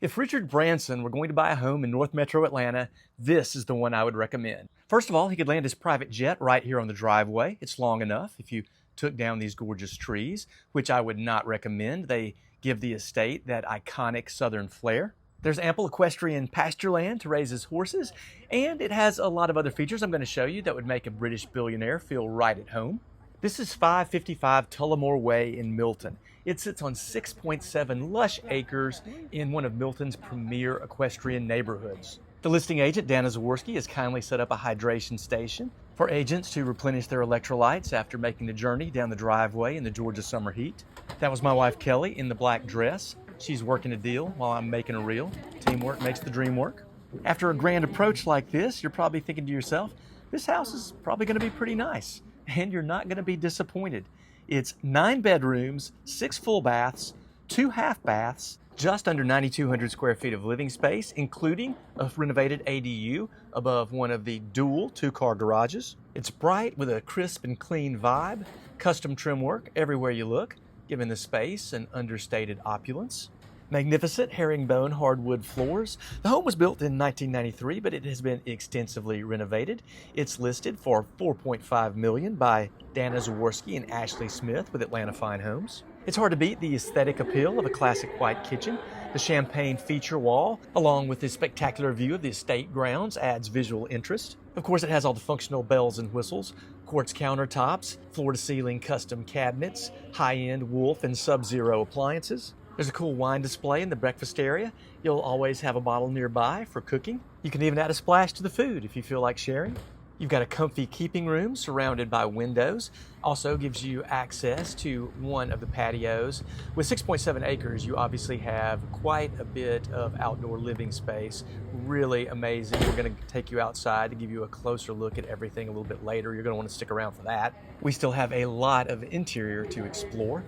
If Richard Branson were going to buy a home in North Metro Atlanta, this is the one I would recommend. First of all, he could land his private jet right here on the driveway. It's long enough if you took down these gorgeous trees, which I would not recommend. They give the estate that iconic southern flair. There's ample equestrian pasture land to raise his horses, and it has a lot of other features I'm going to show you that would make a British billionaire feel right at home. This is 555 Tullamore Way in Milton. It sits on 6.7 lush acres in one of Milton's premier equestrian neighborhoods. The listing agent, Dana Zaworski, has kindly set up a hydration station for agents to replenish their electrolytes after making the journey down the driveway in the Georgia summer heat. That was my wife, Kelly, in the black dress. She's working a deal while I'm making a reel. Teamwork makes the dream work. After a grand approach like this, you're probably thinking to yourself, this house is probably going to be pretty nice. And you're not going to be disappointed. It's 9 bedrooms, 6 full baths, 2 half baths, just under 9,200 square feet of living space, including a renovated ADU above one of the dual 2-car garages. It's bright with a crisp and clean vibe, custom trim work everywhere you look, giving the space an understated opulence. Magnificent herringbone hardwood floors. The home was built in 1993, but it has been extensively renovated. It's listed for $4.5 million by Dana Zaworski and Ashley Smith with Atlanta Fine Homes. It's hard to beat the aesthetic appeal of a classic white kitchen. The champagne feature wall, along with the spectacular view of the estate grounds, adds visual interest. Of course, it has all the functional bells and whistles, quartz countertops, floor-to-ceiling custom cabinets, high-end Wolf and Sub-Zero appliances. There's a cool wine display in the breakfast area. You'll always have a bottle nearby for cooking. You can even add a splash to the food if you feel like sharing. You've got a comfy keeping room surrounded by windows. Also gives you access to one of the patios. With 6.7 acres, you obviously have quite a bit of outdoor living space. Really amazing. We're going to take you outside to give you a closer look at everything a little bit later. You're going to want to stick around for that. We still have a lot of interior to explore.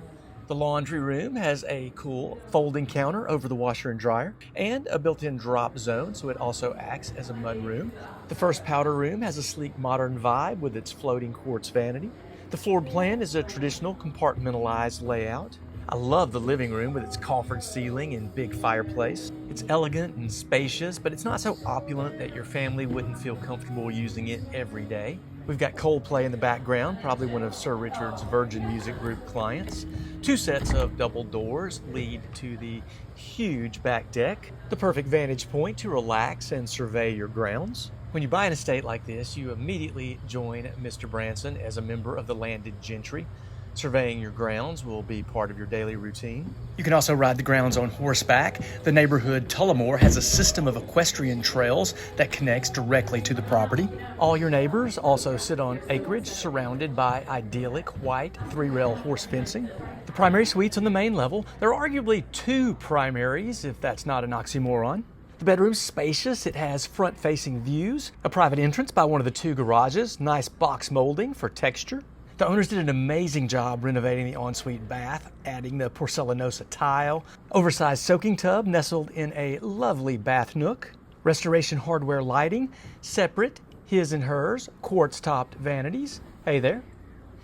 The laundry room has a cool folding counter over the washer and dryer and a built-in drop zone, so it also acts as a mud room. The first powder room has a sleek modern vibe with its floating quartz vanity. The floor plan is a traditional compartmentalized layout. I love the living room with its coffered ceiling and big fireplace. It's elegant and spacious, but it's not so opulent that your family wouldn't feel comfortable using it every day. We've got Coldplay in the background, probably one of Sir Richard's Virgin Music Group clients. 2 sets of double doors lead to the huge back deck, the perfect vantage point to relax and survey your grounds. When you buy an estate like this, you immediately join Mr. Branson as a member of the landed gentry. Surveying your grounds will be part of your daily routine. You can also ride the grounds on horseback. The neighborhood Tullamore has a system of equestrian trails that connects directly to the property. All your neighbors also sit on acreage surrounded by idyllic white 3-rail horse fencing. The primary suites on the main level. There are arguably 2 primaries, if that's not an oxymoron. The bedroom's spacious. It has front-facing views, a private entrance by one of the 2 garages, nice box molding for texture. The owners did an amazing job renovating the ensuite bath, adding the porcelanosa tile, oversized soaking tub nestled in a lovely bath nook, restoration hardware lighting, separate his and hers, quartz-topped vanities. Hey there.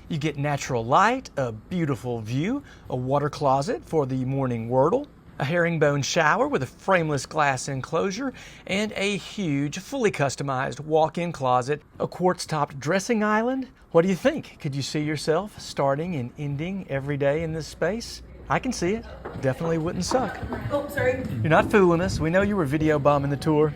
You get natural light, a beautiful view, a water closet for the morning wordle, a herringbone shower with a frameless glass enclosure, and a huge, fully customized walk-in closet, a quartz-topped dressing island. What do you think? Could you see yourself starting and ending every day in this space? I can see it. Definitely wouldn't suck. Oh, sorry. You're not fooling us. We know you were video bombing the tour.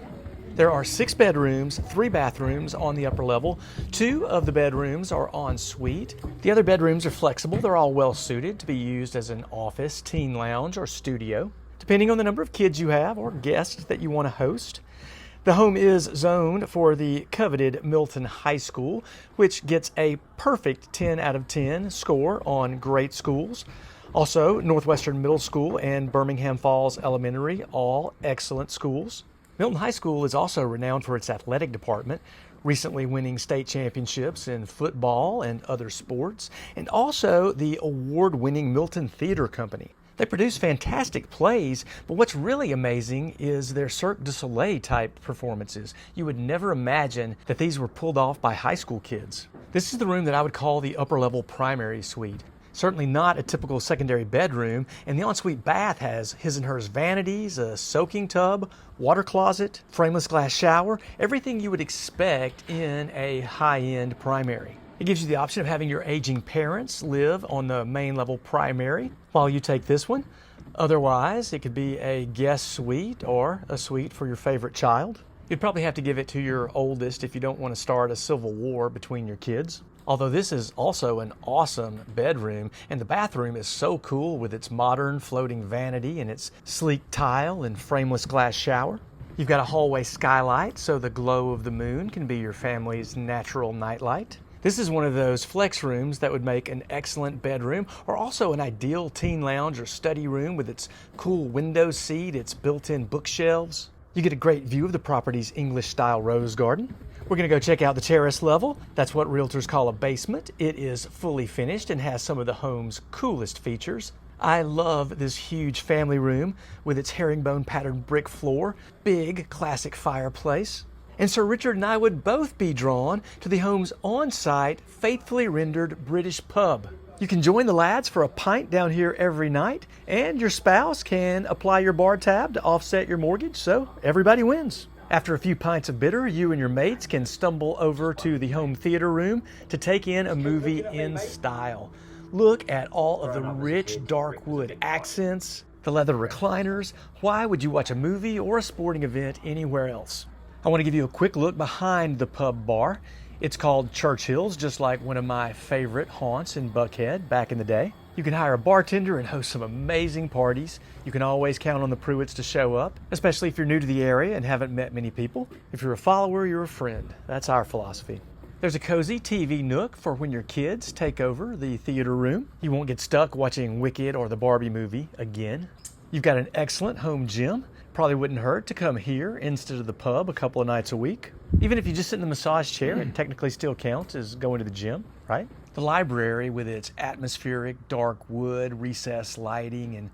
There are 6 bedrooms, 3 bathrooms on the upper level. 2 of the bedrooms are en suite. The other bedrooms are flexible. They're all well suited to be used as an office, teen lounge, or studio, depending on the number of kids you have or guests that you want to host. The home is zoned for the coveted Milton High School, which gets a perfect 10 out of 10 score on great schools. Also, Northwestern Middle School and Birmingham Falls Elementary, all excellent schools. Milton High School is also renowned for its athletic department, recently winning state championships in football and other sports, and also the award-winning Milton Theater Company. They produce fantastic plays, but what's really amazing is their Cirque du Soleil type performances. You would never imagine that these were pulled off by high school kids. This is the room that I would call the upper level primary suite. Certainly not a typical secondary bedroom, and the ensuite bath has his and hers vanities, a soaking tub, water closet, frameless glass shower, everything you would expect in a high-end primary. It gives you the option of having your aging parents live on the main level primary while you take this one. Otherwise, it could be a guest suite or a suite for your favorite child. You'd probably have to give it to your oldest if you don't want to start a civil war between your kids. Although this is also an awesome bedroom, and the bathroom is so cool with its modern floating vanity and its sleek tile and frameless glass shower. You've got a hallway skylight, so the glow of the moon can be your family's natural nightlight. This is one of those flex rooms that would make an excellent bedroom, or also an ideal teen lounge or study room with its cool window seat, its built-in bookshelves. You get a great view of the property's English-style rose garden. We're going to go check out the terrace level. That's what realtors call a basement. It is fully finished and has some of the home's coolest features. I love this huge family room with its herringbone patterned brick floor, big classic fireplace. And Sir Richard and I would both be drawn to the home's on-site, faithfully rendered British pub. You can join the lads for a pint down here every night, and your spouse can apply your bar tab to offset your mortgage, so everybody wins. After a few pints of bitter, you and your mates can stumble over to the home theater room to take in a movie in style. Look at all of the rich dark wood accents, the leather recliners. Why would you watch a movie or a sporting event anywhere else? I want to give you a quick look behind the pub bar. It's called Churchill's, just like one of my favorite haunts in Buckhead back in the day. You can hire a bartender and host some amazing parties. You can always count on the Pruitts to show up, especially if you're new to the area and haven't met many people. If you're a follower, you're a friend. That's our philosophy. There's a cozy TV nook for when your kids take over the theater room. You won't get stuck watching Wicked or the Barbie movie again. You've got an excellent home gym. Probably wouldn't hurt to come here instead of the pub a couple of nights a week. Even if you just sit in the massage chair, it technically still counts as going to the gym, right? The library, with its atmospheric dark wood, recessed lighting, and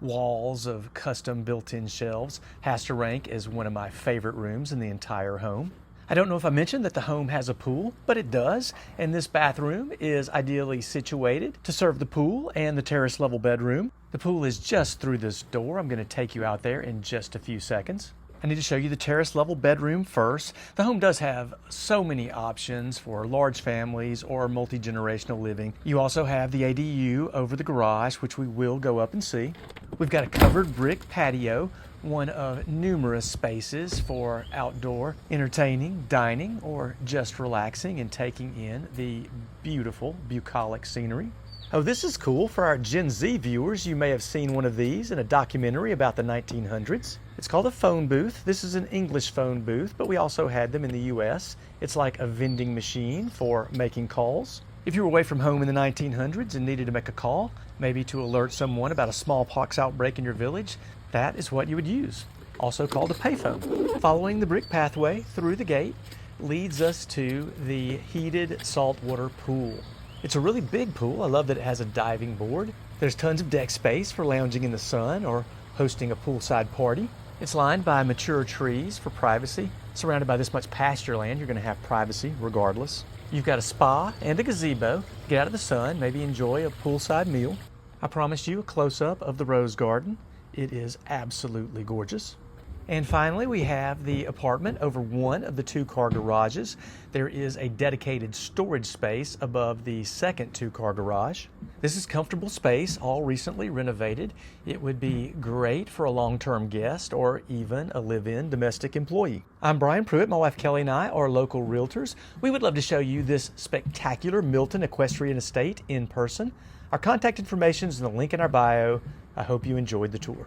walls of custom built-in shelves, has to rank as one of my favorite rooms in the entire home. I don't know if I mentioned that the home has a pool, but it does, and this bathroom is ideally situated to serve the pool and the terrace level bedroom. The pool is just through this door. I'm going to take you out there in just a few seconds. I need to show you the terrace level bedroom first. The home does have so many options for large families or multi-generational living. You also have the ADU over the garage, which we will go up and see. We've got a covered brick patio, one of numerous spaces for outdoor entertaining, dining, or just relaxing and taking in the beautiful bucolic scenery. Oh, this is cool. For our Gen Z viewers, you may have seen one of these in a documentary about the 1900s. It's called a phone booth. This is an English phone booth, but we also had them in the US. It's like a vending machine for making calls. If you were away from home in the 1900s and needed to make a call, maybe to alert someone about a smallpox outbreak in your village, that is what you would use, also called a payphone. Following the brick pathway through the gate leads us to the heated saltwater pool. It's a really big pool. I love that it has a diving board. There's tons of deck space for lounging in the sun or hosting a poolside party. It's lined by mature trees for privacy. Surrounded by this much pasture land, you're going to have privacy regardless. You've got a spa and a gazebo. Get out of the sun, maybe enjoy a poolside meal. I promised you a close-up of the rose garden. It is absolutely gorgeous. And finally, we have the apartment over one of the two-car garages. There is a dedicated storage space above the second two-car garage. This is comfortable space, all recently renovated. It would be great for a long-term guest or even a live-in domestic employee. I'm Brian Pruitt. My wife Kelly and I are local realtors. We would love to show you this spectacular Milton equestrian estate in person. Our contact information is in the link in our bio. I hope you enjoyed the tour.